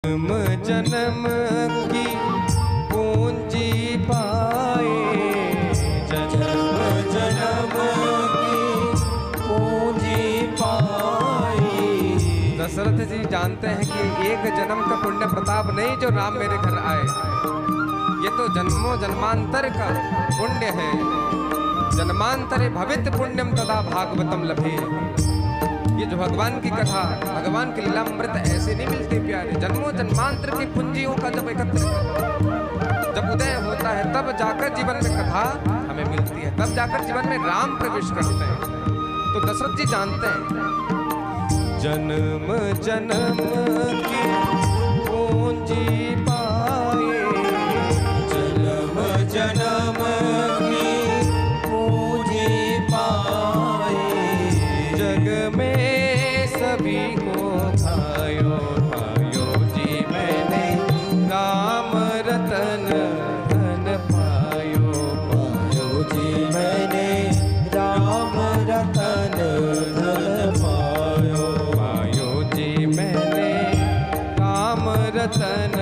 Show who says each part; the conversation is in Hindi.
Speaker 1: जन्म जन्म की पूंजी पाए, जन्म जन्म की पूंजी पाए। दशरथ जी जानते हैं कि एक जन्म का पुण्य प्रताप नहीं जो राम मेरे घर आए, ये तो जन्मों जन्मांतर का पुण्य है। जन्मांतरे भवित पुण्यम तदा भागवतम लभे। ये जो भगवान की कथा, भगवान की लीला अमृत ऐसे नहीं मिलते प्यारे। जन्मों जन्मांतर की पूंजियों का जब एकत्र जब उदय होता है, तब जाकर जीवन में कथा हमें मिलती है, तब जाकर जीवन में राम प्रवेश करते हैं। तो दशरथ जी जानते हैं जन्म जन्म की पूंजी पाए, जन्म जन्म की पूंजी पाए। जग में सभी को भायो भायो जी मैंने राम रतन धन पायो, पायो जी मैंने राम रतन धन पायो, पायो जी मैंने राम रतन